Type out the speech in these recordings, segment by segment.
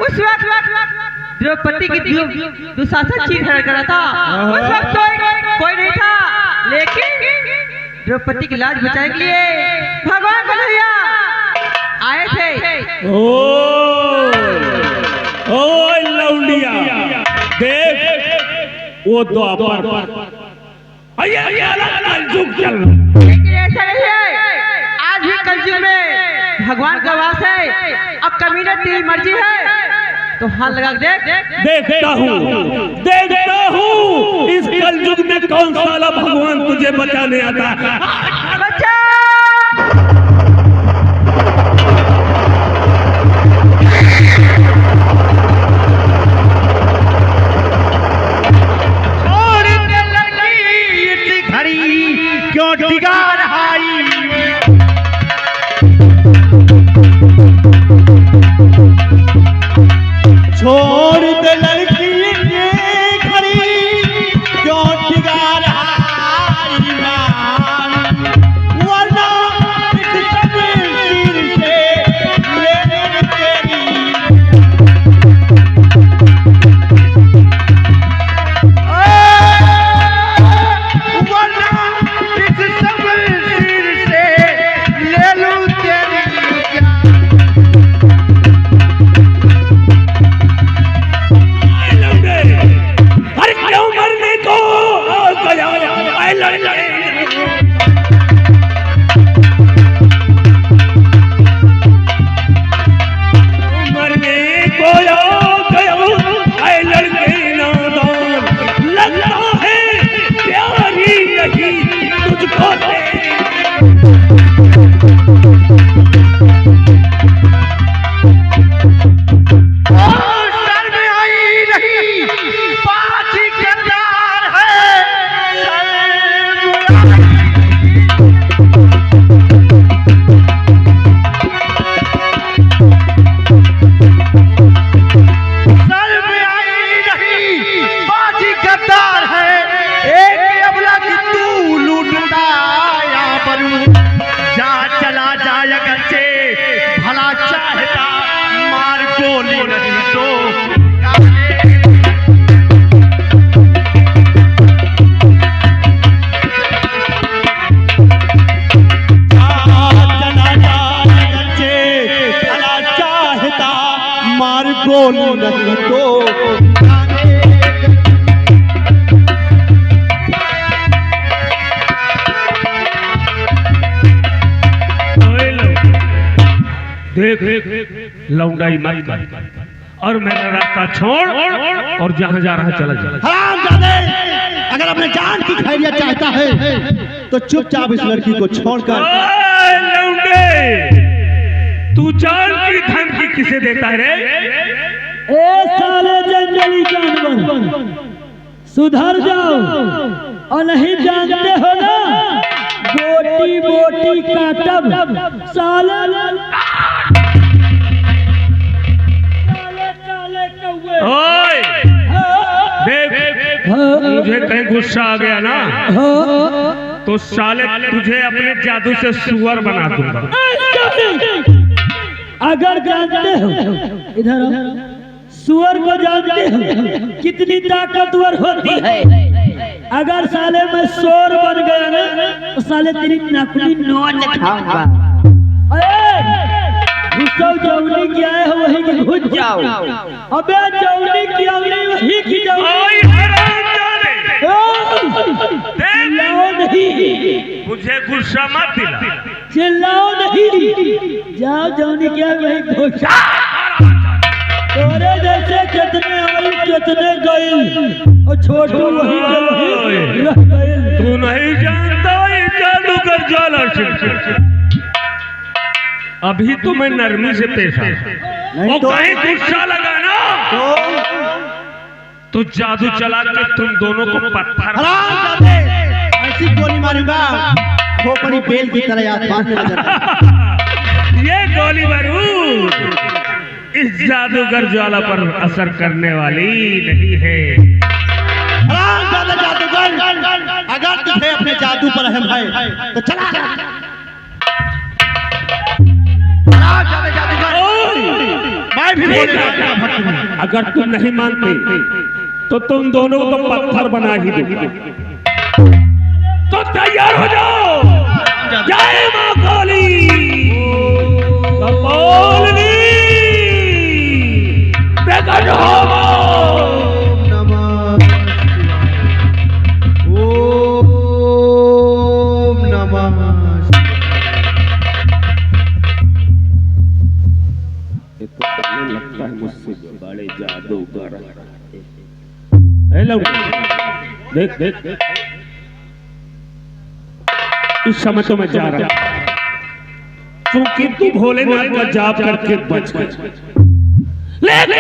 उस वक्त द्रौपदी की दुशासन चीर हरण करा था। उस वक्त कोई नहीं था, लेकिन द्रौपदी की लाज बचाने के लिए भगवान कन्हैया आए थे। ओ लौंडिया देख, वो द्वापर कलयुग चल रहा, लेकिन ऐसा नहीं है। आज भी कलयुग में भगवान का वास है। अब कमीने तेरी मर्जी है तो हाथ लगा देखता हूँ इस कलयुग में कौन साला भगवान तुझे बचाने आता है। बच्चा क्यों डिगा रहाई, छोड़ दे लड़की ये खड़ी, क्यों डिगा रहाई वरना इस शबीर से ले तेरी। नहीं तो देख लौंडाई मत कर और मेरा रास्ता छोड़ और जहां जा रहा चला जा। हरामजादे, अगर अपने जान की खैरियत चाहता है तो चुपचाप इस लड़की को छोड़कर। लौंडे, तू जान की धमकी किसे देता है रे? ए साले जंगली जानवर, सुधर जाओ और नहीं जानते हो ना बोटी बोटी काटब साले साले कौवे। ओए देख, मुझे कहीं गुस्सा आ गया ना तो साले तुझे अपने जादू से सुअर बना दूंगा। अगर जानते हो, इधर सुअर को जानते हो कितनी ताकतवर होती है। अगर साले में शोर बन गया ना तो साले तेरी नकली नोच खाऊंगा। घुसो जौनी की आए हो वही की घुस जाओ। अबे जौनी की अवली वही की जौनी। चिल्लाओ नहीं, मुझे गुस्सा मत दिला। चिल्लाओ नहीं, जाओ जौनी की आए वही घुस। तोरे जैसे कितने आई कितने गए और छोटू वही रह गए। तू नहीं जानता ये जादूगर जाला सिंह। अभी तो मैं नरमी से पेश आया और कहीं गुस्सा लगा ना तो जादू चला के तुम दोनों को पत्थर। ऐसी गोली मारूंगा खोपड़ी बेल की तरह आसमान में नजर। ये गोली बारूद इस जादूगर ज्वाला पर असर करने वाली नहीं है। जादूगर, अगर तुझे अपने जादू पर रहम है तो चला जादूगर। मैं भी भोलेनाथ का भक्त हूँ। अगर तुम नहीं मानते तो तुम दोनों को पत्थर बना ही दूंगा। तो तैयार हो जाओ। जय मां काली। कपालिनी प्रकट हो। ओम नमः। ये तो लगता है मुझसे बड़े जादूगर। हेलो, देख देख देख, इस समय तो मैं जा रहा हूं क्योंकि तू भोलेनाथ का जाप करके बच गया, लेकिन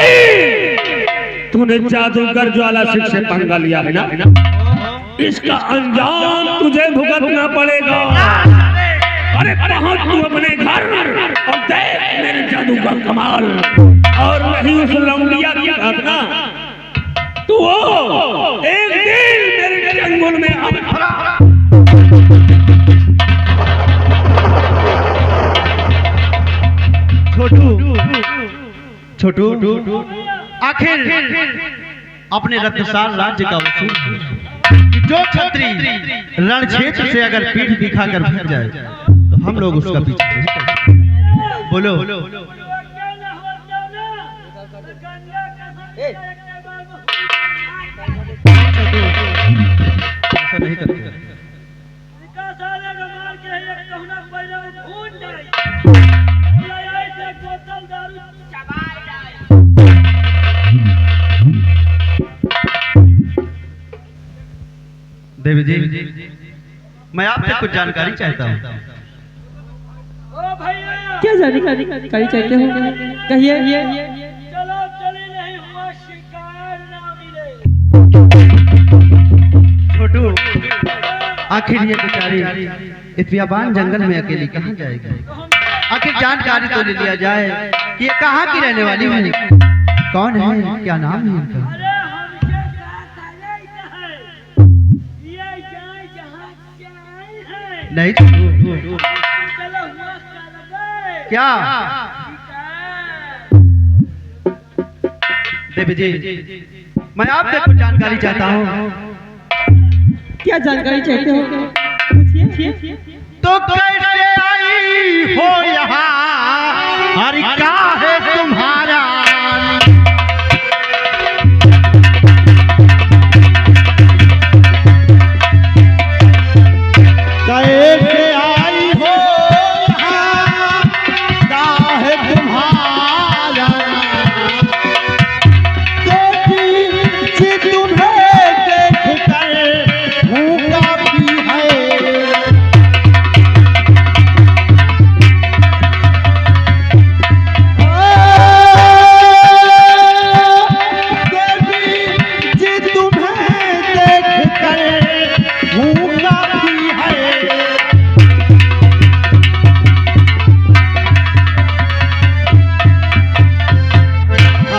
तूने जादूगर ज्वाला सिंह से पंगा लिया है ना, इसका अंजाम तुझे भुगतना पड़ेगा। अरे पहुंच तू अपने घर और देख मेरे जादूगर कमाल। और नहीं उस लौंडिया की घटना, तू एक दिन मेरे जंगल में आ। छोटू छोटू आखिर अपने रत्नसाल राज्य का वसूल कि जो छत्री रण क्षेत्र से अगर पीठ दिखाकर भाग जाए तो हम लोग उसका पीछा नहीं करेंगे। बोलो ऐसा नहीं करते। देवी जी, मैं आपसे कुछ जानकारी चाहता हूँ। क्या जानकारी चाहते हो? कहिए। चलो चली नहीं हुआ शिकार ना मिले। छोटू आखिर ये बेचारी इस बियाबान जंगल में अकेली कहाँ जाएगी? आखिर जानकारी तो ले लिया जाए कि ये कहाँ की रहने वाली है, कौन है, क्या नाम है इनका? अरे हमसे ये जहाँ है नहीं छोटू, चलो हुआ क्या देवी जी, मैं आपसे कुछ जानकारी चाहता हूँ। क्या जानकारी चाहते हो? पूछिए। तो कैसे आई हो यहाँ, हरि का है तुम्हारा? कैसे आई हो यहाँ, का है तुम्हारा? देखी तुम्हें देख कर भूखा भी है।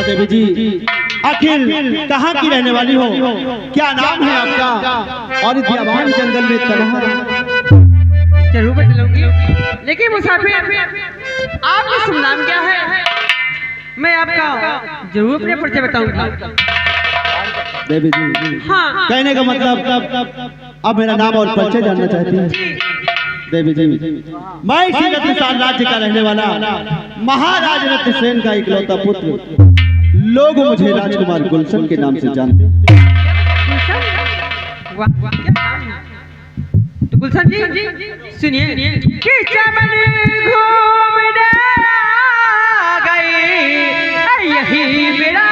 देवी जी, आखिर कहाँ की रहने वाली हो, क्या नाम है आपका, और इस बियाबान जंगल में तनहा? जरूर बतलाऊंगी, लेकिन मुसाफिर आपका शुभ नाम क्या है? मैं आपका जरूर अपने परिचय बताऊंगा। देवी जी, हाँ, कहने का मतलब अब मेरा नाम और परिचय जानना चाहती हैं? देवी जी, मैं इसी रत्नसाल राज्य का रहने वाला महाराज रत्नसेन का इकलौता पुत्र, लोग मुझे राजकुमार गुलशन के नाम से जानते हैं। तो गुलशन जी सुनिए कि चमन घूमने गई यही मेरा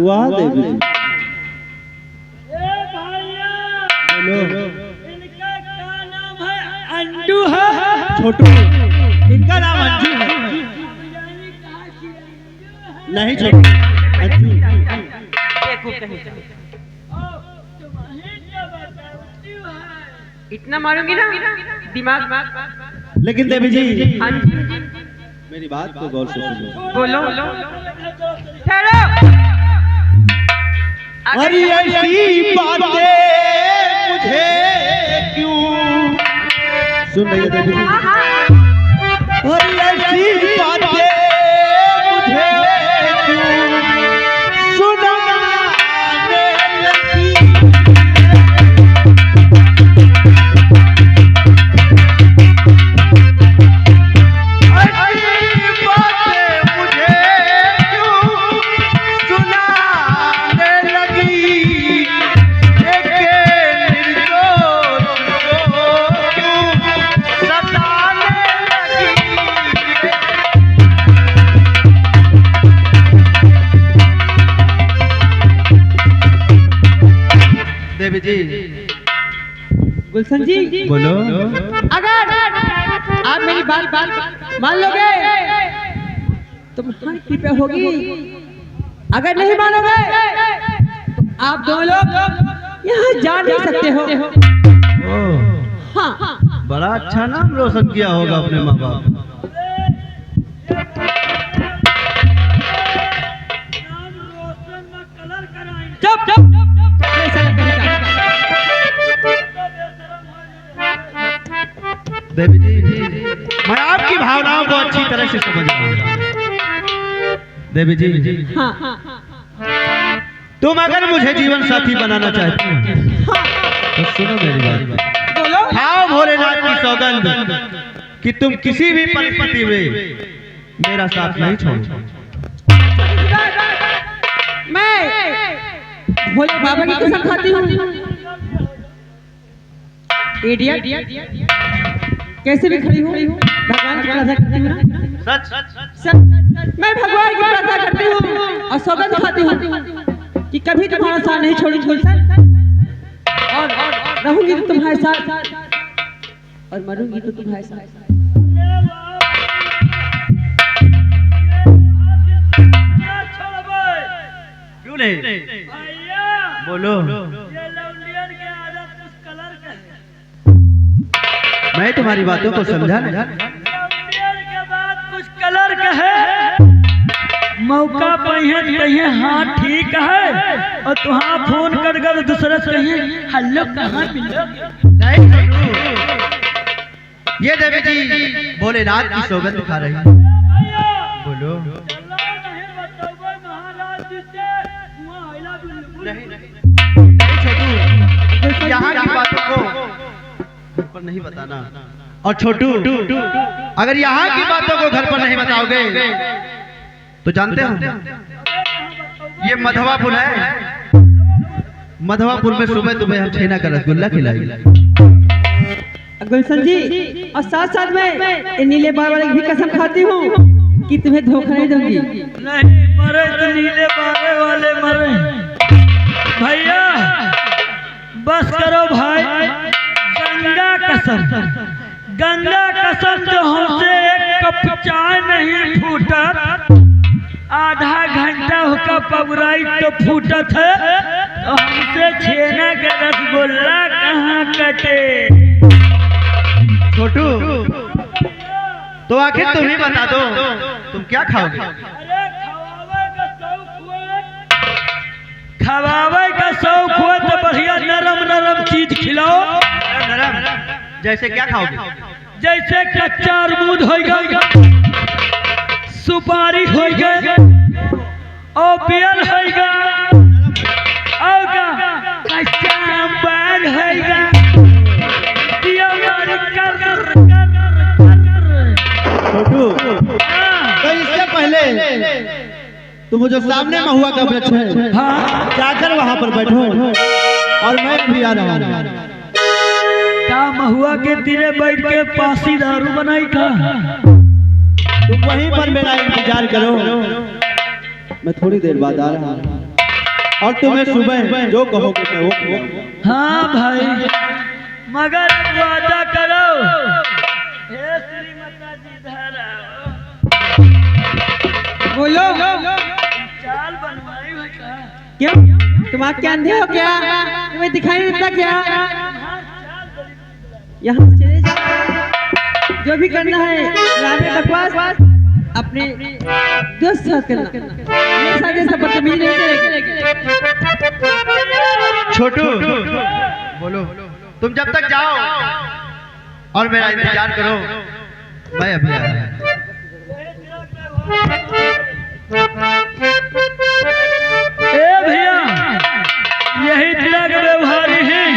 वाह देवी जी। ए भैया, बोलो। इनका क्या नाम है? अंडू है। छोटू, इनका नाम अंजू है। यानी कहा कि अंडू है। नहीं छोटू, अंजू। देखो कहीं ओ, तुम्हें क्या बताती है? इतना मारूंगी ना दिमाग लेकिन देवी जी, हाँ जी मेरी बात को गौर से सुनो। बोलो ठहरो। और ऐसी बातें मुझे क्यों सुन रही है देवी जी? और ऐसी बातें मुझे क्यों सुनाने लगी? देवी जी, गुलशन जी बोलो। अगर आप मेरी बात मान लोगे तो तुम्हारी कृपया होगी, अगर नहीं मानोगे तो आप दो लोग यहाँ जा नहीं सकते हो। हाँ बड़ा अच्छा नाम रोशन किया होगा अपने माँ बाप। नाम रोशन में कलर कराएंगे। चुप ऐसा नहीं करेगा। देवी जी, मैं आपकी भावनाओं को अच्छी तरह से समझ रहा हूँ। देवी जी, हाँ तुम अगर मुझे जीवन साथी बनाना चाहती हो तो सुनो मेरी बात। बोलो। खाओ भोलेनाथ की सौगंध कि तुम किसी भी परिस्थिति में मेरा साथ नहीं छोड़ो। मैं भोले बाबा की कसम खाती हूँ। इडियट कैसे भी खड़ी हूँ, भगवान की प्रार्थना करती हूँ ना। सच मैं भगवान की प्रार्थना करती हूँ और सौगंध खाती हूँ कि कभी तुम्हारा साथ नहीं छोड़ूंगी गुलशन, और रहूंगी तो तुम्हारे साथ और मरूंगी तो तुम्हारे साथ। क्यों नहीं? भैया, बोलो। ये लौंडियन के आदत कुछ कलर का है। मैं तुम्हारी बातों को समझा नहीं। लौंडियन के बाद कुछ कलर का है। मौका पहिए कहिए हाँ ठीक है, और तुहाँ फोन कर दूसरे से कहिए हेलो कहाँ मिलोगे। नहीं छोटू, ये देवी जी भोलेनाथ की सौगंध खा रही है। बोलो। नहीं छोटू, यहाँ की बातों को घर पर नहीं बताना। और छोटू, अगर यहाँ की बातों को घर पर नहीं बताओगे तो जानते हो ये मधवापुर है। मधवापुर में सुबह तुम्हें हम छेना का रसगुल्ला खिलाएंगे। गुलशन जी, और साथ साथ में इन नीले बार वाले की भी कसम खाती हूँ कि तुम्हें धोखा नहीं दूंगी। नहीं मरे तो नीले बारे वाले मरे। भैया बस करो भाई, गंगा कसम जो हमसे एक कप चाय नहीं फूटा, आधा घंटा होकर पगुराई तो फूटत है, तो हमसे छेना के रसगुल्ला कहाँ कटे। छोटू, तो आखिर तुम ही बता दो, तुम क्या खाओगे? अरे खवावे का शौक हुआ तो बढ़िया नरम चीज खिलाओ। नरम जैसे क्या खाओगे? जैसे कच्चा अमरूद हो गया, सुपारी हो गया, और बेल हो गया, और कच्चा आम हो गया। छोटू, तो इससे पहले तुम जो सामने महुआ का वृक्ष है, हाँ, जाकर वहाँ पर बैठो और मैं भी आ रहा हूँ। क्या महुआ के तीरे बैठ के पासी दारू बनाई का? तुम वहीं पर मेरा इंतजार करो, मैं थोड़ी देर बाद आ रहा हूँ। और तुम्हें सुबह जो कहोगे मैं वो खिलाऊंगा। हाँ भाई, मगर वादा करो। हे श्री माता जी इधर आओ। बोलो चाल बनवाई हुई का क्यों? तुम आप क्या अंधे हो क्या? तुम्हें दिखाई नहीं देता क्या? यहाँ से चले जाओ, जो भी करना है राम में बकवास अपने दोस्त साथ करना, मेरे साथ ऐसा बदतमीजी नहीं चलेगी। छोटू बोलो, तुम जब तक जाओ और मेरा इंतजार करो, मैं अभी आ रहा हूं। ए भैया, यही तरह के व्यवहारी हैं।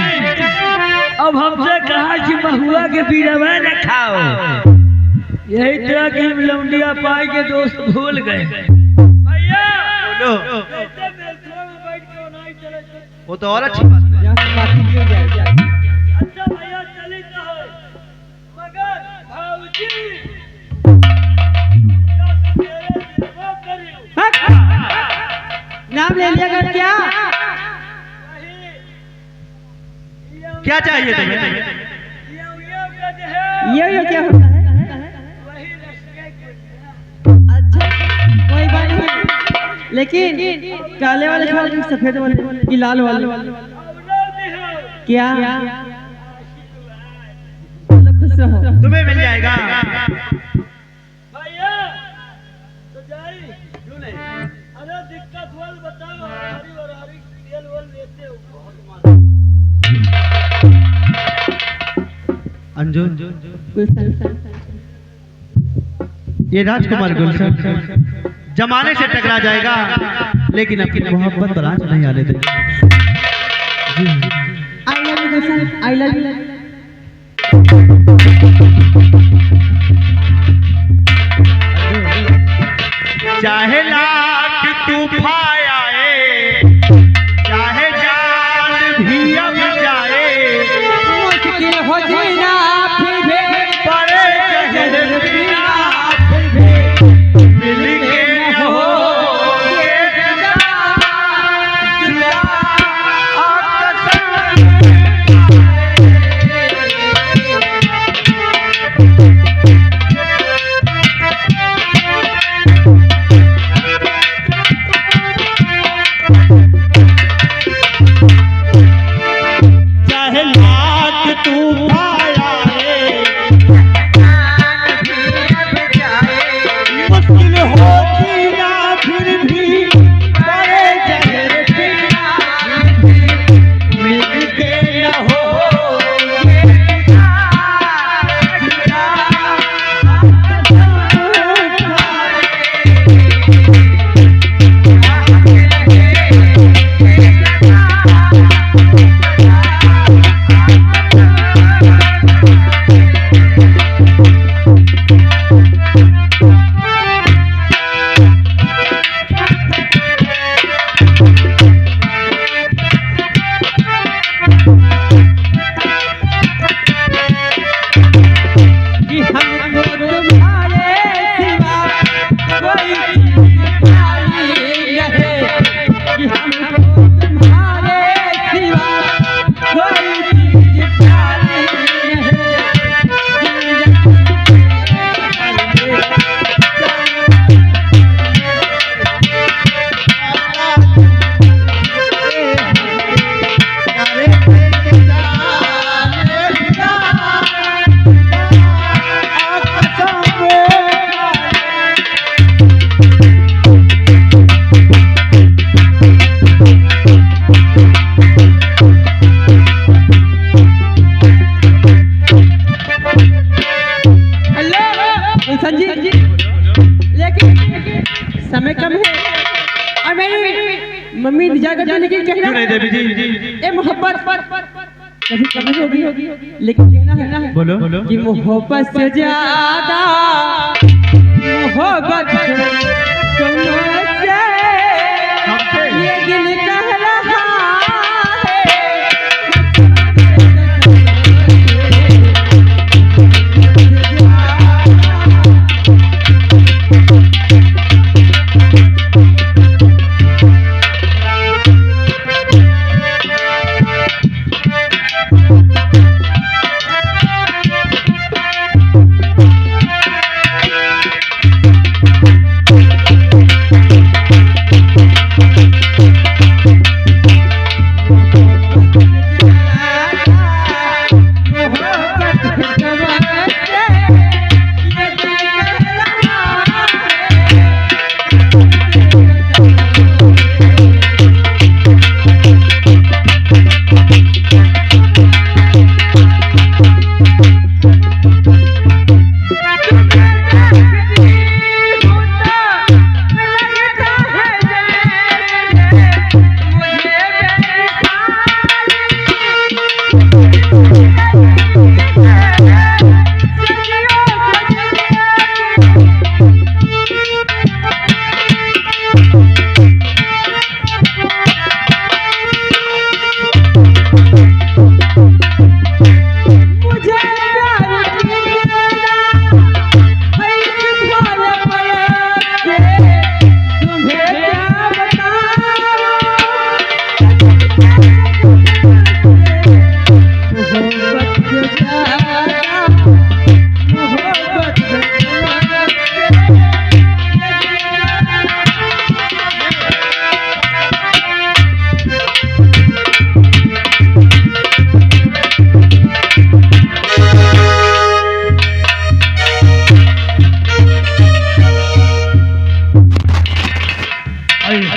अब हमसे कहा कि महुआ के पीरवा न खाओ। यही तरह के हम लौंडिया पाई के दोस्त भूल गए। भैया बोलो, वो तो और अच्छी बात है। अच्छा भैया चली तो मगर भाऊजी नाम ले लिया कर क्या? क्या चाहिए तुम्हें? ये क्या होता है? अच्छा कोई बात नहीं, लेकिन काले वाले खाओ कि सफेद वाले कि लाल वाले? क्या खुश हो? तुम्हें मिल जाएगा। भैया तो जाई क्यों नहीं? अरे दिक्कत वाल बताओ, हरी और हरी तेल वाल लेते हो बहुत मान। अंजुम, गुलशन ये राजकुमार गुलशन जमाने से टकरा जाएगा, लेकिन अपनी मोहब्बत पर आंच नहीं आने देगा। I love you Gulshan, I love you. चाहे लाख तूफान आए, चाहे जान भी अब जाए, मुश्किल हो जीना फिर भी पड़े जहर पीना फिर भी मिल के हो ये जुदा, जुदा चाहे लाख तूफान आए, मुश्किल हो जीना फिर भी पड़े जहर पीना, मिल के न हो ये जुदा, कि हमको तुम्हारे सिवा कोई चीज़ प्यारी नहीं, कि हमको तुम्हारे सिवा कोई चीज़ प्यारी संजी, लेकिन समय कम है और मेरी मम्मी इंतजार करने की कहना क्यों नहीं देवी जी? ये मोहब्बत कभी कभी होगी, लेकिन कहना है ना बोलो बोलो कि मोहब्बत से ज्यादा मोहब्बत तुमसे ये दिल कह रहा है।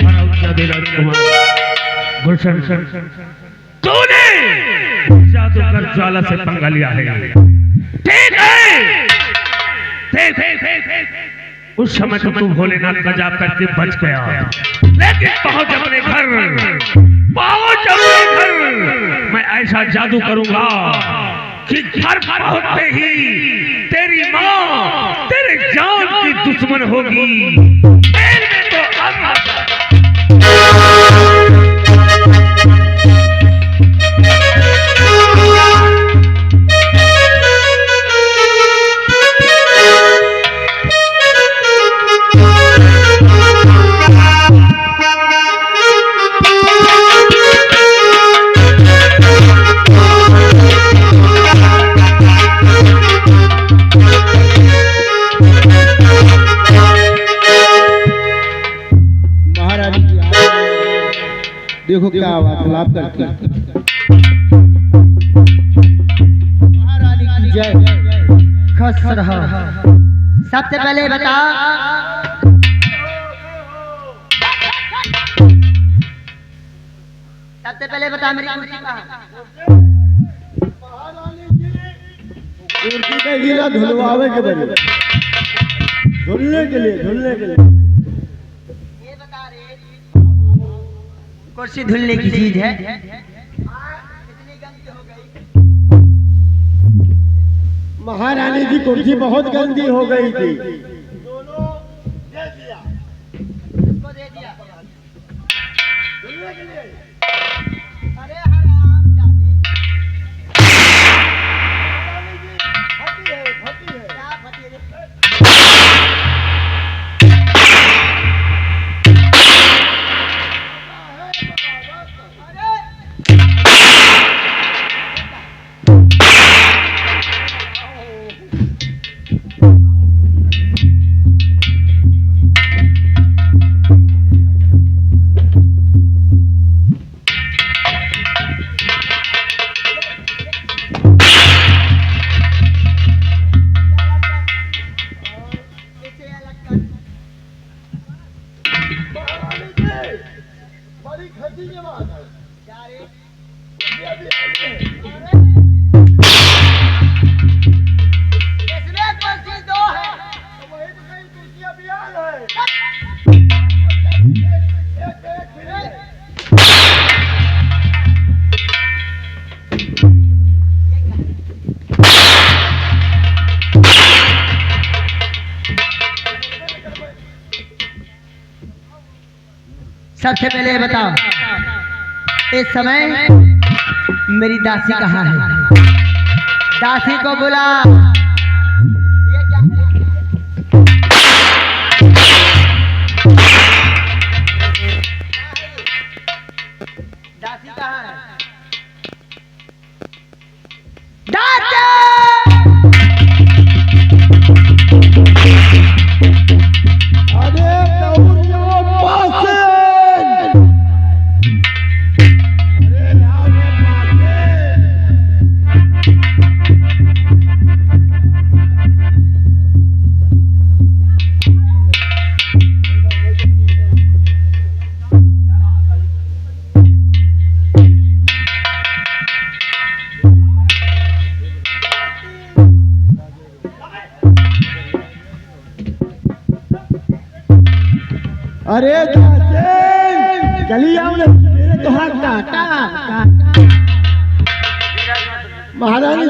फराउजादे राजकुमार गुलशन, तूने जादूगर ज्वाला से पंगा लिया है। ठीक है, उस समय तो तू भोलेनाथ का जाप करके बच गया, लेकिन पहुंच अपने घर, पहुंच अपने घर। मैं ऐसा जादू करूंगा कि घर पहुंचते ही तेरी माँ तेरे जान की दुश्मन होगी। खेल में तो देखो क्या वार्तालाप करती है। महारानी की जय। खुश रहो। सबसे पहले बता, मेरी कुर्सी कहाँ? कुर्सी पे हीरा धुलवावे के बने, धुलने के लिए। ये बता रे, कुर्सी धुलने की चीज है? कितनी गंदी हो गई? महारानी जी कुर्सी बहुत गंदी हो गई थी। इसको दे दिया। धुलने के लिए। अरे हराम जादी। फटी है। क्या फटी है? सबसे पहले बताओ, इस समय मेरी दासी कहाँ है? दासी को बुला। ये क्या है? दासी कहाँ है? दासी! अरे चलिए मेरे तो हाथ काटा। महारानी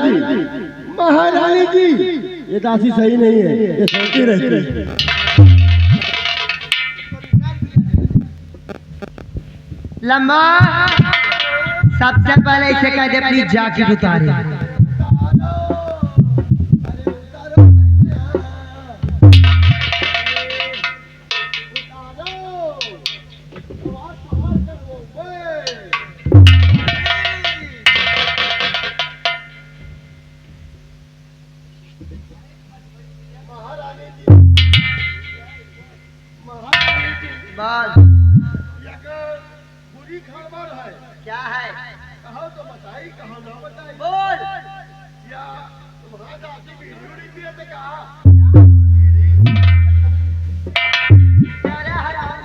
जी ये दासी सही नहीं है, ये सोती रहती है। लम्बा, सबसे पहले इसे कह दे अपनी जैकेट उतारे। बुरी खबर है। क्या है? कहो तो बताई, कहो ना बताई। बोल। या तुम्हारा दासी बीड़ी पिए थे कहा? अरे हराम।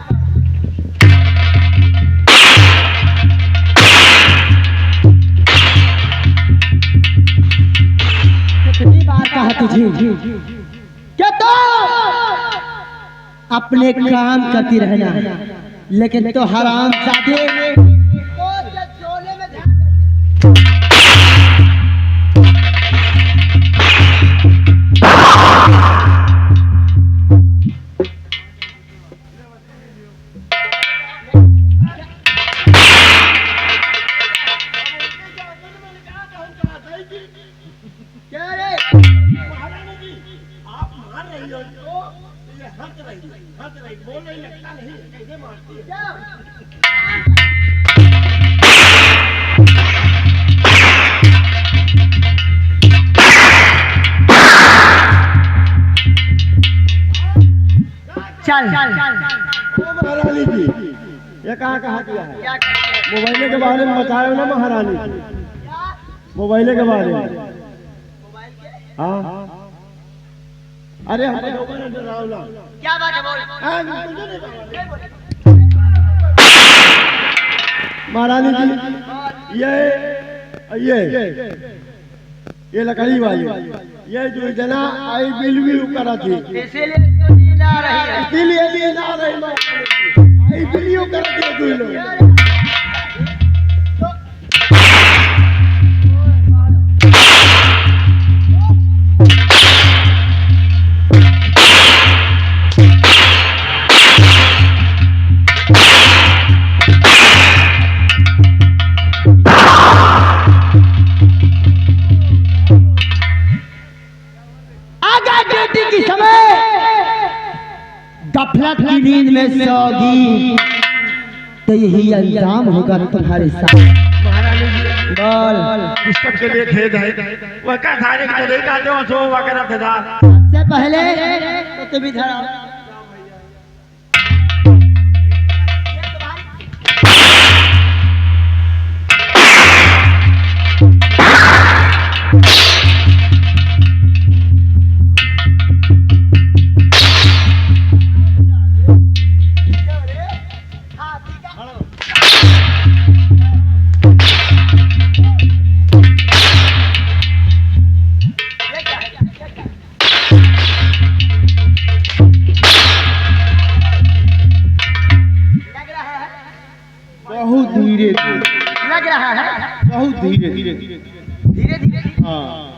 क्या तो अपने काम करती रहना, लेकिन तो हराम जादे चल महारानी जी, ये कहाँ किया है? मोबाइल के बारे में बताए ना महारानी, मोबाइल के बारे में। हाँ अरे क्या बात है बोल। महारानी जी, ये लकड़ी वाली, ये जो जना आई बिल भी करा थी, इसीलिए तो नींद आ रही है। इसीलिए नींद आ रही है। आई बिल करा थी तू लोग। गफलत की नींद में सोगी तो यही अंजाम होगा तुम्हारे साथ। महारानी जी बोल। पुस्तक के लिए खेद है, वह क्या थाने के चले जाते हो सो वगैरह ठेदार से पहले तो तुम इधर आओ। बहुत धीरे लग रहा है, बहुत धीरे धीरे धीरे धीरे। हाँ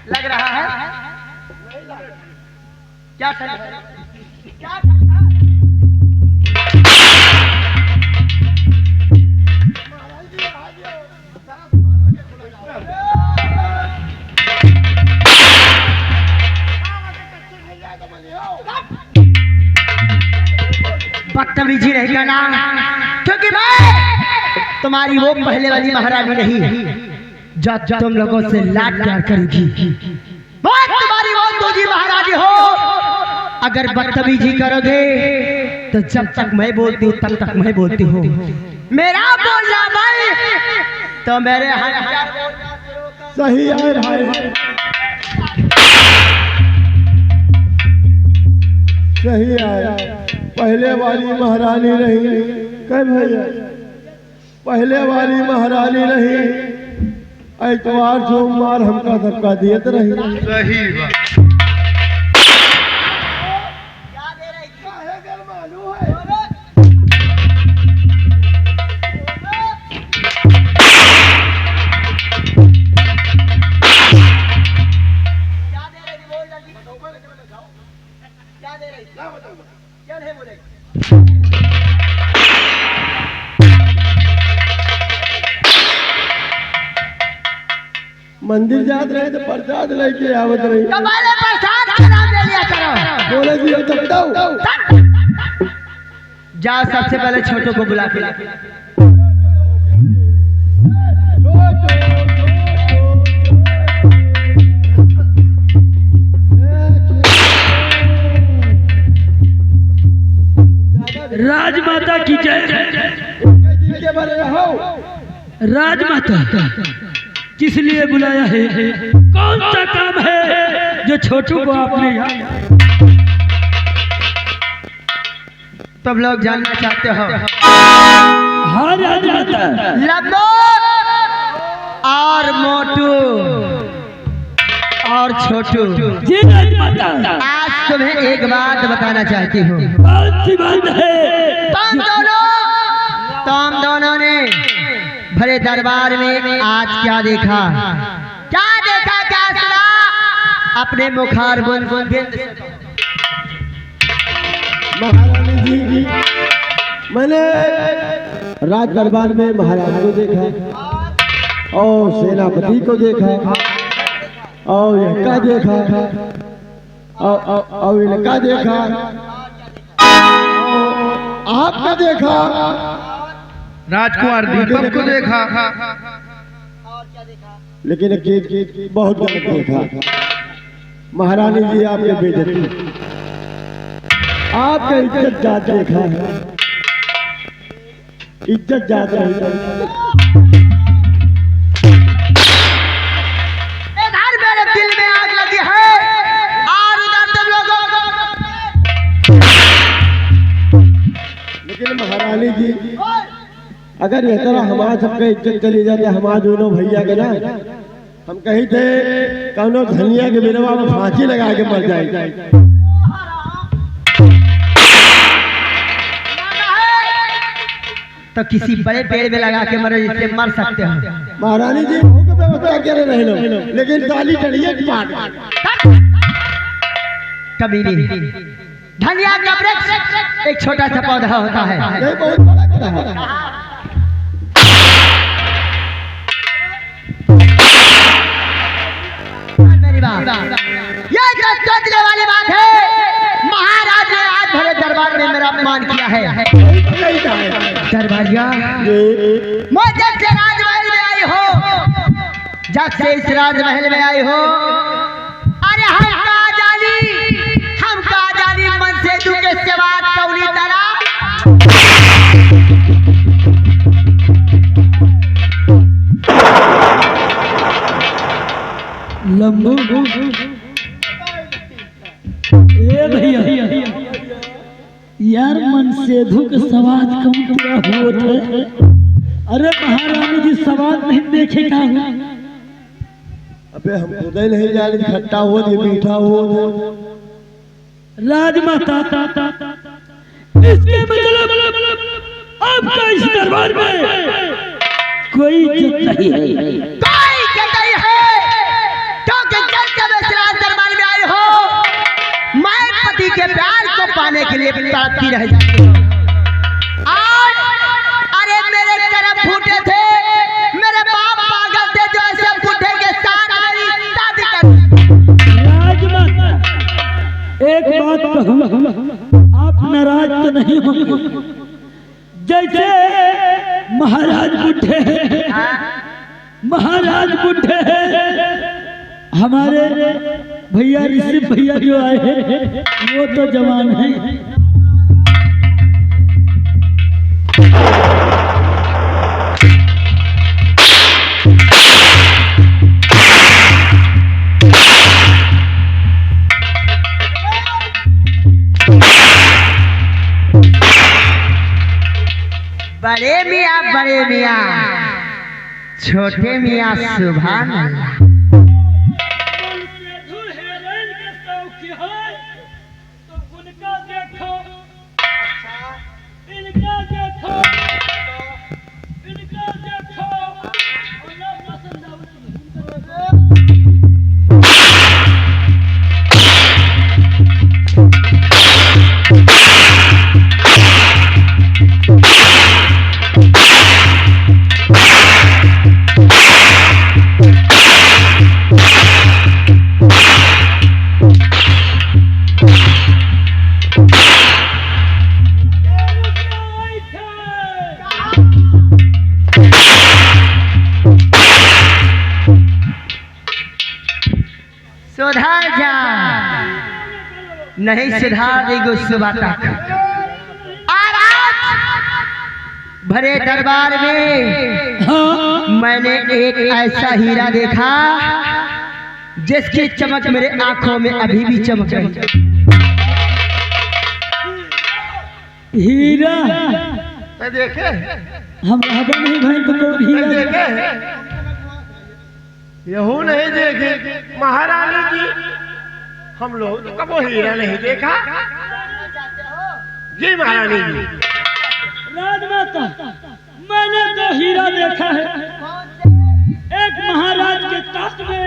लग रहा है क्या सही है? क्या बदतमीजी रहेगा ना, क्योंकि मैं तुम्हारी वो पहले वाली महारानी नहीं जब तुम लोगों से लाड प्यार करेगी। वो तुम्हारी वो दूजी महारानी हो, अगर बदतमीजी करोगे तो जब तक मैं बोलती हूँ तब तक मैं बोलती हूँ। मेरा बोलना भाई तो मेरे सही है भाई, सही है। पहले वाली महारानी नहीं कह भैया, पहले वाली महारानी नहीं, ऐतवार सोमवार हमका धक्का दिए तो रही। सही बात। मंदिर जात रहे तो प्रसाद लेके आवत रही, पहले प्रसाद का नाम ले लिया करो। बोले जी हम तब दो। जा सबसे पहले छोटों को बुला के ला। राजमाता की जय। लिए बने हो? राजमाता किस लिए बुलाया है? कौन सा काम है जो छोटू को आपने यहाँ? तुम लोग जानना चाहते हो? हाँ राजमाता। लंबो और मोटू और छोटू, जी राजमाता। आज तुम्हें एक बात बताना चाहती हूँ। कौन सी बात है? तुम दोनों ने भरे दरबार में आज क्या देखा? क्या देखा, क्या सुना? अपने मुखार बुलबुल महारानी जी, मैंने राज दरबार में महाराज को देखा और सेनापति को देखा और इनका देखा और इनका देखा, आपका देखा, राजकुमार दीपक को देखा। लेकिन एक चीज बहुत गलत देखा। महारानी जी, आपके बेइज्जती, आपका इज्जत जात देखा है, इज्जत जात नहीं। इधर मेरे दिल में आग लगी है और उधर तुम लोगों को। लेकिन महारानी जी, अगर इस तरह हमारा सबका इज्जत चली जाती, हमारा दोनों भैया के ना, हम कहीं थे कौनो धनिया के बिरवा में फांसी लगा के मर जाए। तो किसी बड़े पेड़ में लगा के मरे, जिससे मर सकते हो। महारानी जी, व्यवस्था करे रह लो, लेकिन डाली चढ़िए कभी नहीं। धनिया का वृक्ष एक छोटा सा पौधा होता है। ये बहुत बड़ा करा है। मेरी बात, ये जो सोचने वाली बात है, महाराज ने आज भरे दरबार में मेरा अपमान किया है। दरबारिया, मुझे से राजमहल में आई हो, जब से इस राजमहल में आई हो, अरे हम कहा जानी मन से तू के सेवा कौनी तरह। लंबू, ए भैया यार, मन सेधु के सवाद कम पूरा होत है। अरे महारानी जी सवाद नहीं देखे का हुआ? अबे हम खुद ही नहीं जाने, खट्टा हो ये मीठा हो। राजमाता, इसके मतलब आपका इस दरबार में कोई इज्जत नहीं है। कोई इज्जत नहीं है, क्योंकि जब इस राज दरबार में आई हो, मैं पति के प्यार को पाने के लिए तड़पती रह जाती हूँ। आज अरे मेरे कर्म फूटे थे, मेरे बाप पागल थे जो ऐसे बूढ़े के साथ मेरी शादी कर। राजमाता, एक बात कहूँ, आप नाराज तो नहीं होंगे? जैसे महाराज बुढ़े हैं, महाराज बुढ़े हैं, हमारे भैया ऋषि भैया जो आए हैं वो तो जवान हैं। बड़े मियाँ, छोटे मियाँ सुभान अल्लाह। सुधार जा, नहीं सुधार देगी सुबह तक। और आज भरे दरबार में हाँ मैंने एक ऐसा हीरा देखा जिसकी चमक मेरे आंखों में अभी भी चमक रही है। हीरा देखे हम हवा नहीं भाई तो कौन हीरा यहू नहीं देखे महारानी जी, हम लोग तो कबो हीरा नहीं देखा। जी महारानी जी। राजमाता मैंने तो हीरा देखा है, एक महाराज के ताज में,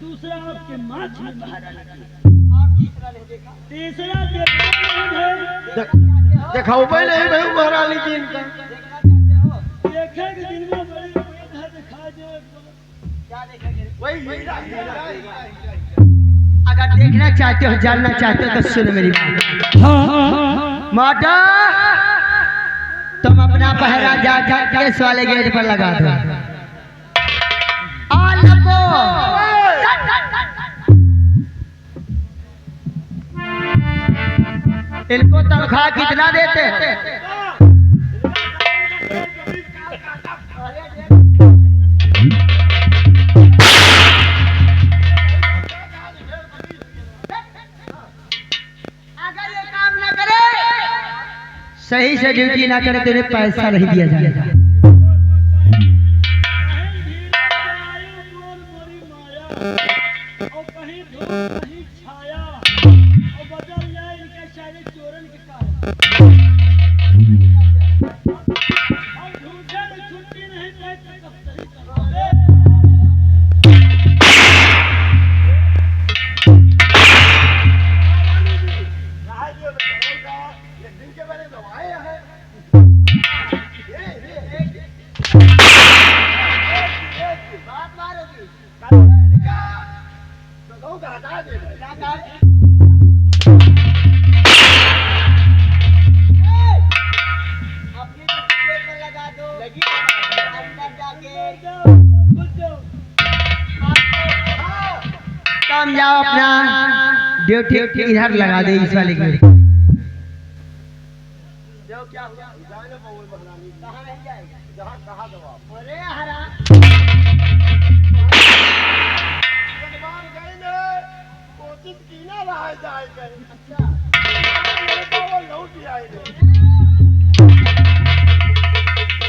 दूसरा आपके माछ में महारानी, तीसरा देखा उपाय नहीं भाई महारानी जी इनका देखे कि दिन में बड़ी दिखा दे वही हीरा। अगर देखना चाहते हो, जानना चाहते हो तो सुनो मेरी बात। माता तुम अपना पहरा जा केस वाले गेट पर लगा दो। आ लंबो इनको तनख्वाह कितना देते? अगर ये काम ना करे, सही से ड्यूटी ना करे तो इन्हें पैसा नहीं दिया जाएगा। तुम जाओ अपना ड्यूटी इधर लगा दे इस वाले गेट। अरे हरा कोशिश की ना रहा जाए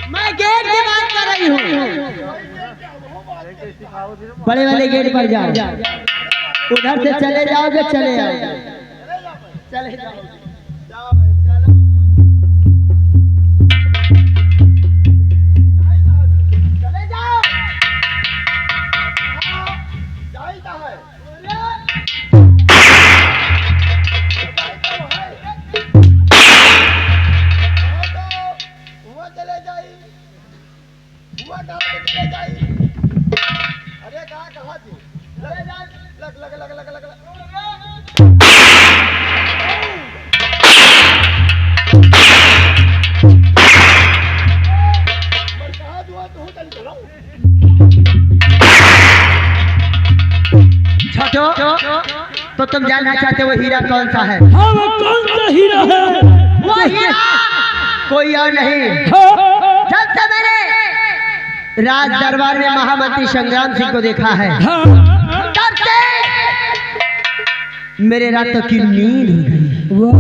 मैं गेट की बात कर रही हूँ। बड़े वाले गेट पर जाओ, उधर से चले जाओगे, चले आओगे, चले जाओ। तो तुम जानना चाहते हो वो हीरा कौन सा है? हाँ वो कौन सा हीरा है? वो हीरा कोई और नहीं। जब से मैंने राज दरबार में महामंत्री संग्राम सिंह को देखा है, तब से मेरे रातों की नींद हो गई। वो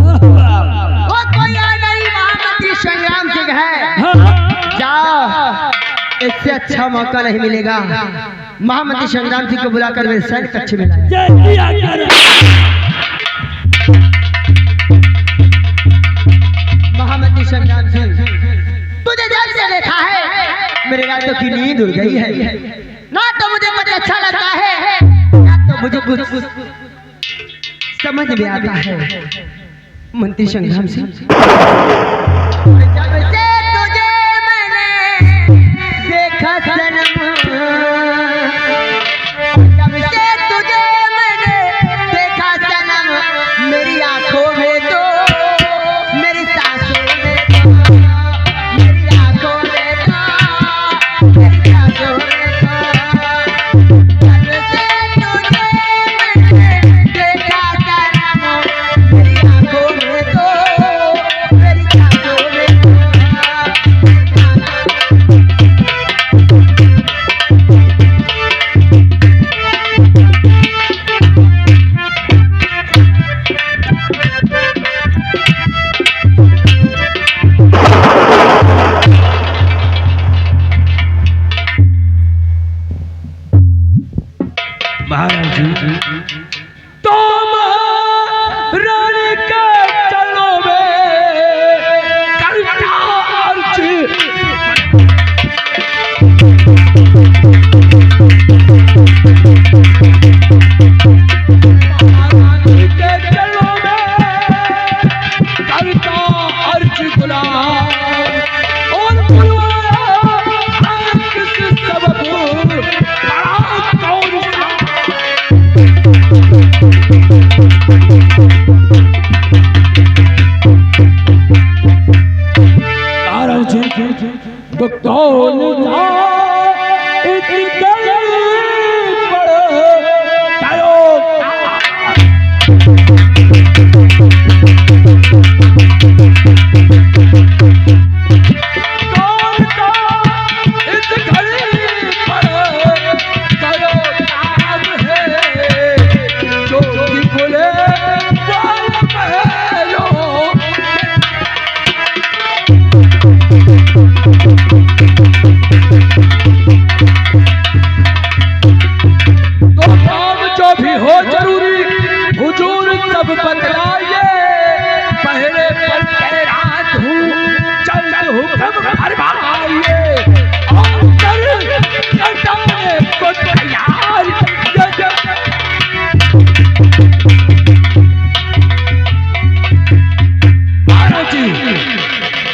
कोई और नहीं, महामंत्री संग्राम सिंह है। जाओ, इससे अच्छा मौका नहीं मिलेगा। महामंत्री संग्राम सिंह को बुलाकर मेरे सैन्य कक्ष में लाया। महामंत्री संग्राम सिंह, तुझे जब से देखा है मेरे रातों की नींद उड़ गई है। ना तो मुझे कुछ अच्छा लगता है, ना तो मुझे कुछ समझ में आता है। मंत्री संग्राम सिंह, जब से तुझे मैंने देखा सनम, जब से तुझे मैंने देखा सनम, मेरी आंखों में तो, मेरी सांसों में तो, मेरी आंखों में तो, मेरी सांसों में तो, जब से तुझे मैंने देखा सनम, मेरी आंखों में तो, मेरी सांसों में तो। महाराज जी तुम रानी के चलो तो कौन था इतनी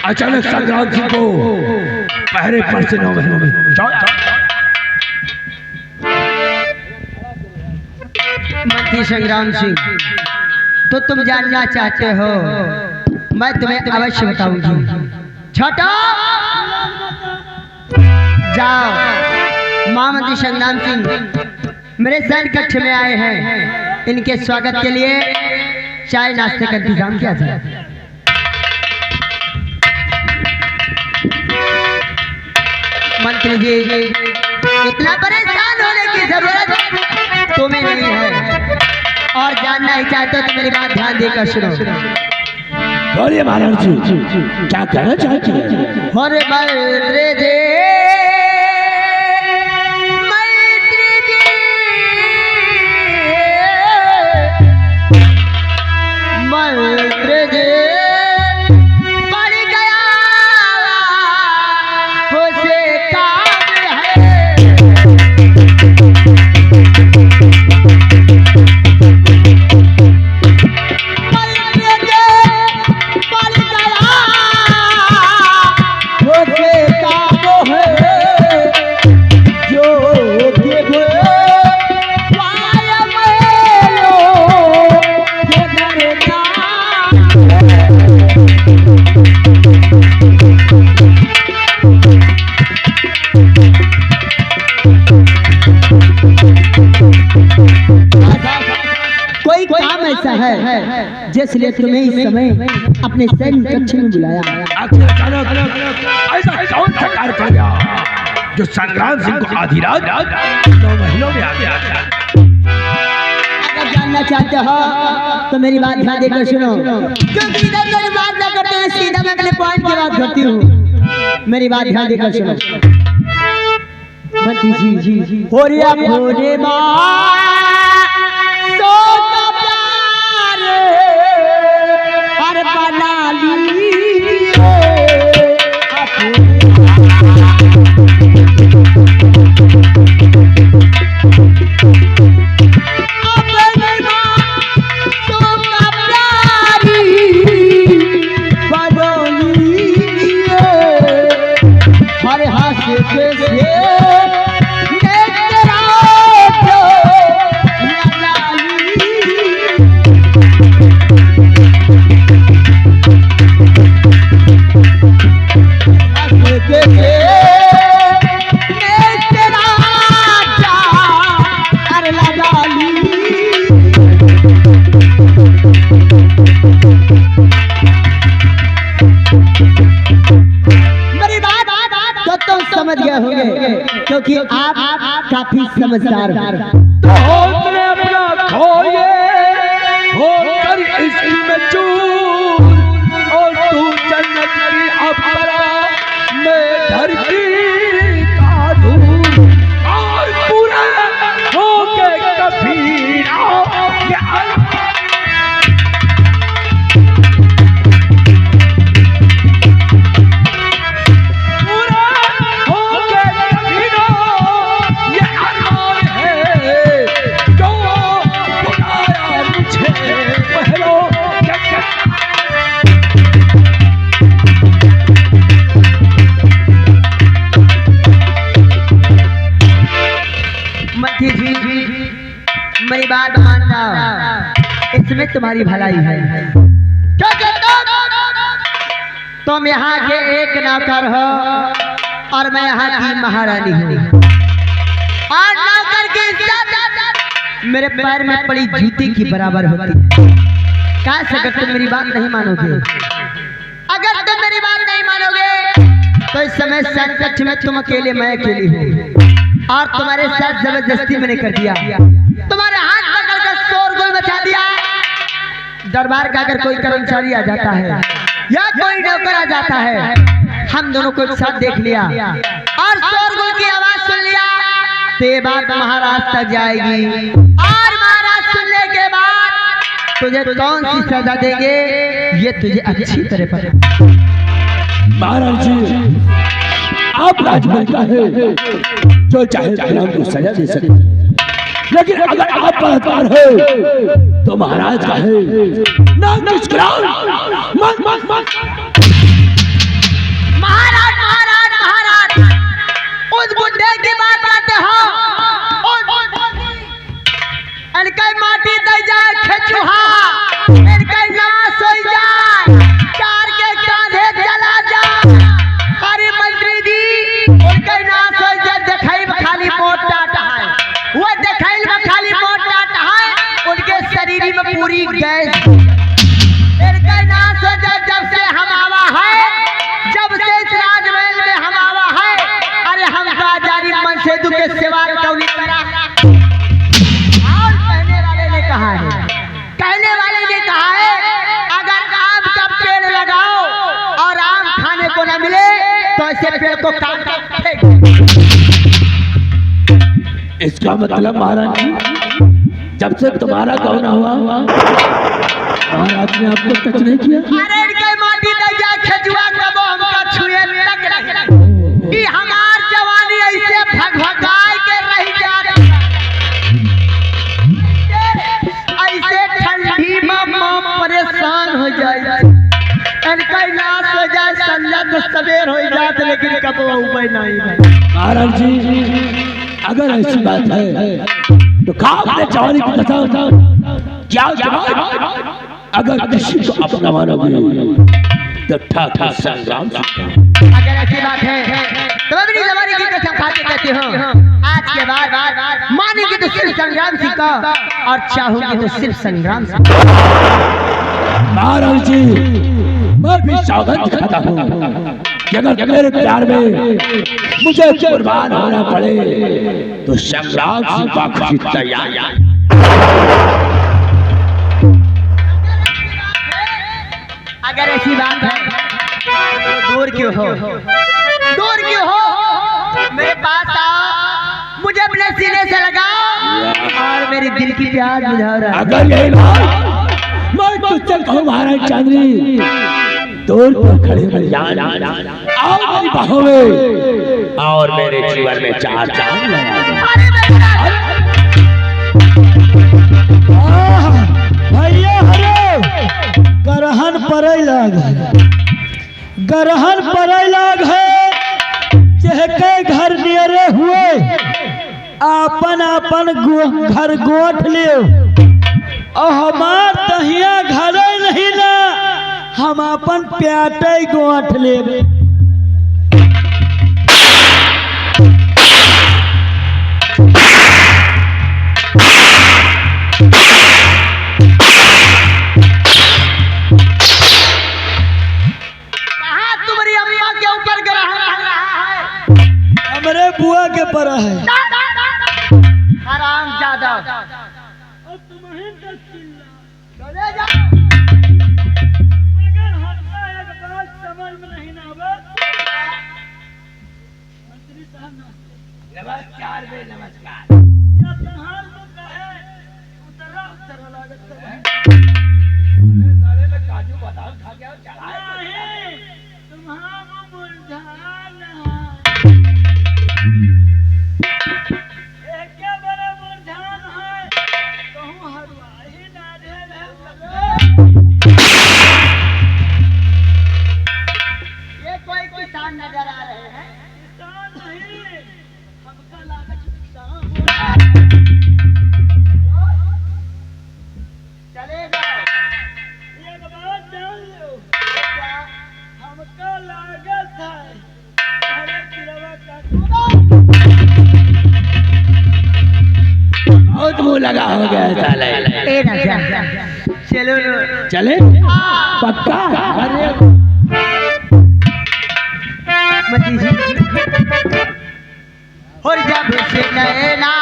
अचानक संग्राम सिंह को पहरे पर से 9 महीनों में मंत्री संग्राम सिंह, तो तुम जानना चाहते हो, मैं तुम्हें अवश्य बताऊंगी। छोटा जाओ, महामंत्री संग्राम सिंह मेरे सैन्य कक्ष में आए हैं, इनके स्वागत के लिए चाय नाश्ते का इंतजाम किया जाए। मंत्री जी, इतना परेशान होने की जरूरत तुम्हें नहीं है, और जानना ही चाहते हो तो मेरी बात ध्यान देकर सुनो। बोलिए महाराज जी, क्या कहना चाहते हैं? और मंत्री जी, मंत्री जी पड़ गया उसे काम है। कोई काम ऐसा है जिसलिए तुम्हें इस समय अपने सैन्य कक्ष में बुलाया। ऐसा कौन सा कार्य कर गया जो संग्राम सिंह को आधी रात 9 महीनों में आ गया? अगर जानना चाहते हो तो मेरी बात ध्यान देकर सुनो, क्योंकि इधर मेरी बात ना करते हैं, सीधा मैं अपने पॉइंट की बात करती हूँ। मेरी बात ध्यान देकर सुनो। मंत्री जी, होरिया भोरे बना ली हरे हाथ से समझ गए होंगे, क्योंकि आप काफी समझदार हो। तो अपना खोए होकर इसी में चूर, और तू जन्नत की अप्सरा मैं धरती का धूल, और पूरा होके कभी बात मान जाओ, इसमें तुम्हारी भलाई है। क्योंकि तुम यहाँ के एक नौकर हो और मैं यहाँ की महारानी हूँ, और नौकर की इज्जत मेरे पैर में पड़ी जूती की बराबर होती है। काश अगर तुम मेरी बात नहीं मानोगे, अगर तुम मेरी बात नहीं मानोगे तो इस समय संकट में तुम अकेले, मैं अकेली हूँ, और तुम्हारे साथ जबरदस्ती मैंने कर दिया, तुम्हारे हाथ पकड़कर शोरगुल मचा दिया। दरबार का अगर कोई कर्मचारी आ जाता है या कोई नौकर आ जाता है, हम दोनों को एक साथ देख लिया और शोरगुल की आवाज सुन लिया, तो ये बात महाराज तक जाएगी, और महाराज सुनने के बाद तुझे कौन सी सजा देंगे ये तुझे अच्छी तरह पता है। महाराज जी, आप राजमहल का है, जो चाहे गुलाम को सजा दे सकते हैं, लेकिन अगर आप बलात्कार है तो महाराज का है ना मुस्कुराओ मत मत मत। महाराज महाराज महाराज, उस बुड्ढे की बात करते हो, इनका माटी दे जाए खेचुहा, इनका नाश हो जाए, चार के कांधे जला जाए। अरे मंत्री जी, उनका नाश हो जाए, दिखाई में खाली मोट टाटा है, वो दिखाई में खाली मोट टाटा है, उनके शरीर में पूरी गैस। इनका नाश हो जाए, जब से हम आवा है, जब से इस राजमहल में हम आवा है, अरे हम बाजारी मन से दुख के सेवा कौली करा। और कहने वाले ने कहा है, अगर आम का पेड़ लगाओ और आम खाने को न मिले तो ऐसे पेड़ को काट काट फेंक। इसका मतलब महाराज जी, जब से तुम्हारा गौना हुआ महाराज ने आपको टच नहीं किया? अरे इनके माटी दे जा खजुआ कबो हमका छुए तक नहीं, ई हमार जवानी ऐसे भगभगाई के रह जात, ऐसे ठंडी में परेशान हो जाए, इनका नाश हो जाए, संजा तो सवेर हो जात, लेकिन कबो उबे नहीं। महाराज जी, अगर ऐसी बात है तो खाने चावल की कसम, क्या जवाब? अगर किसी को अपना मानोगे तो ठाकुर संग्राम से। अगर ऐसी बात है तो मैं अपनी जवानी की कसम खा के कहती हूँ, आज के बाद मानेंगे तो सिर्फ संग्राम सिंह का, और चाहूंगी तो सिर्फ संग्राम सिंह। महाराज जी, मैं भी सौगंध खाता हूँ कि अगर मेरे प्यार में मुझे कुर्बान होना पड़े तो संग्राम सिंह का खुशी तैयार। अगर ऐसी बात है तो दूर क्यों हो, दूर क्यों हो, मेरे पास आओ, मुझे अपने सीने से लगाओ और मेरी दिल की प्यार बुझाओ। अगर यही बात मैं तुझसे कहूँ महाराज चांदनी, दूर पर खड़े हो जान, आओ मेरी बाहों में और मेरे जीवन में चार चांद लगा दो। भैया हरे गरहन पड़े लाग है, गरहन पड़े लाग है, चहके घर नियरे हुए आपन आपन घर गोठ लियो, और हमार तहिया घरे नहीं ना, हम अपन प्याटे गोठ लेब। तुम्हारी अम्मा के ऊपर ग्रहण लग रहा है, हमरे बुआ के पर है। हराम ज्यादा चले जाओ। मगर हमका एक बात समझ में नहीं ना आवे। मंत्री साहब नमस्कार बे नमस्कार। या तुम्हार को कहे उतरा लागत है। अरे साले में काजू बादाम खा गया चढ़ाए नहीं, तुम्हारा मुरझाना एक के बड़े मुरझान है, कहूँ हरवाही ना दे ये कोई किसान नजर आ रहे हैं? किसान नहीं, हमका लागत किसान हो रहा है। क्या हो गया साले? ए राजा चलो चले पक्का? अरे मती जी और जब से नैना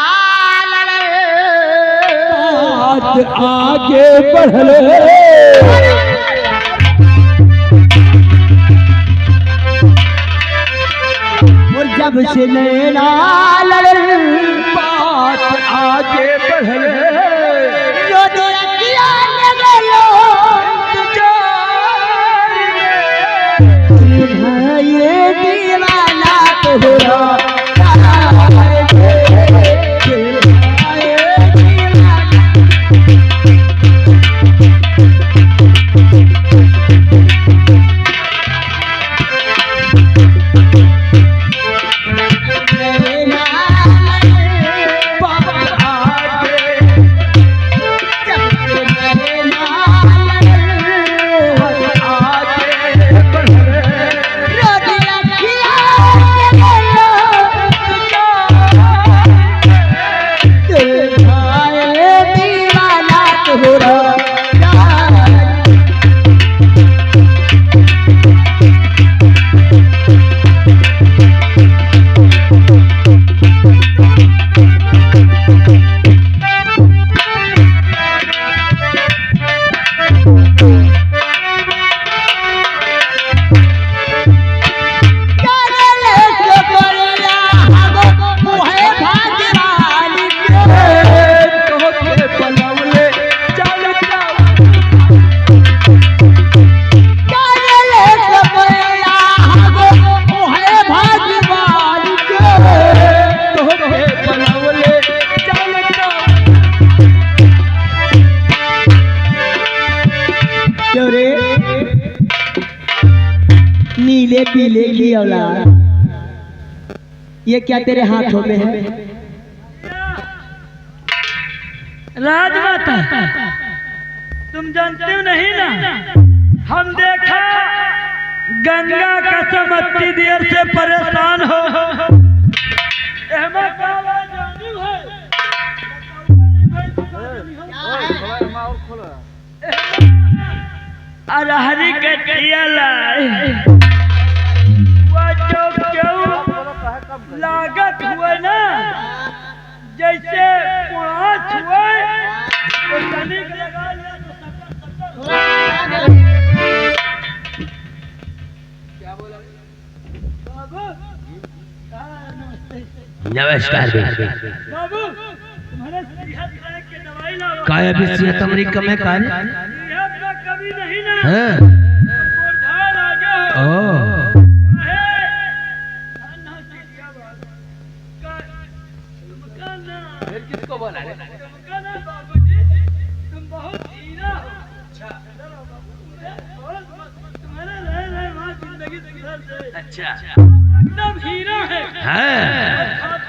बात आगे बढ़ ले। और जब से नैना बात आगे बढ़ ले। जो दिया लगलो ये दीवाना तोरा नीले पीले की औलाद ये क्या तेरे हाथों में है? राजमाता तुम जानते हो नहीं ना, हम देखा गंगा कसम इतनी देर से परेशान हो अरहरी के लागत हुए ना जैसे पाँच हुए तो तनिक लगा लिया क्या बोला बाबू? नमस्कार बाबू तुम्हारे सेहत के दवाई लाओ। काय अभी सेहत हमारी कम है काय? सेहत का कभी नहीं ना। हाँ। मुर्धार आ गया ओ किसको बोला रे? बाबूजी तुम बहुत हीरा हो। अच्छा तुम्हारा रह वहाँ जिंदगी सुधर जाए। अच्छा एकदम हीरा है। हाँ।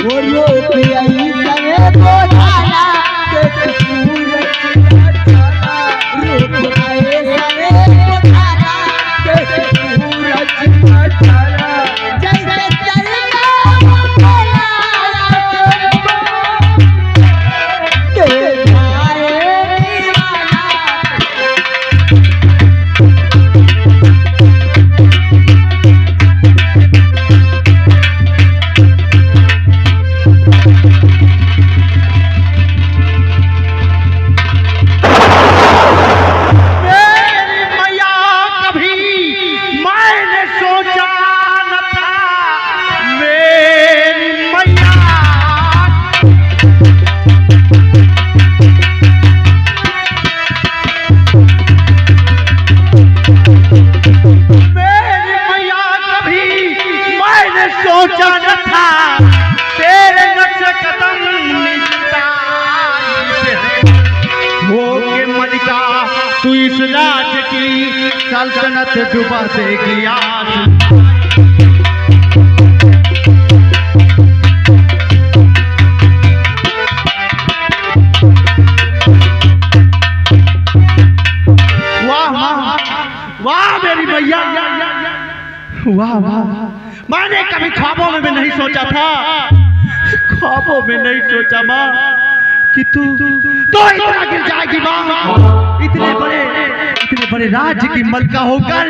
वो तू इस राज्य की सल्तनत डुबा देगी आस। वाह मेरी भैया, वाह वाह, मैंने कभी ख्वाबों में भी नहीं सोचा था, ख्वाबों में नहीं सोचा माँ कि तू इतना गिर जाएगी माँ। इतने बड़े राज्य की मलका होकर,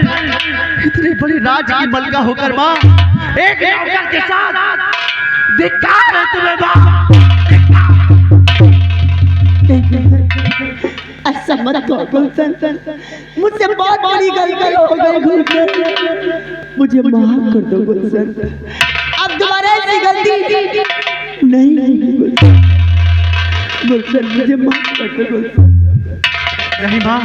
इतने बड़े राज्य की मलका होकर माँ एक नौकर के साथ धिक्कार है तुम्हें माँ। ऐसा मत कहो गुलशन, मुझसे बहुत बड़ी गलती हो गई गुलशन, मुझे माफ कर दो गुलशन। अब दोबारा ऐसी गलती नहीं गुलशन, मुझे माफ कर दो गुलशन। नहीं माँ,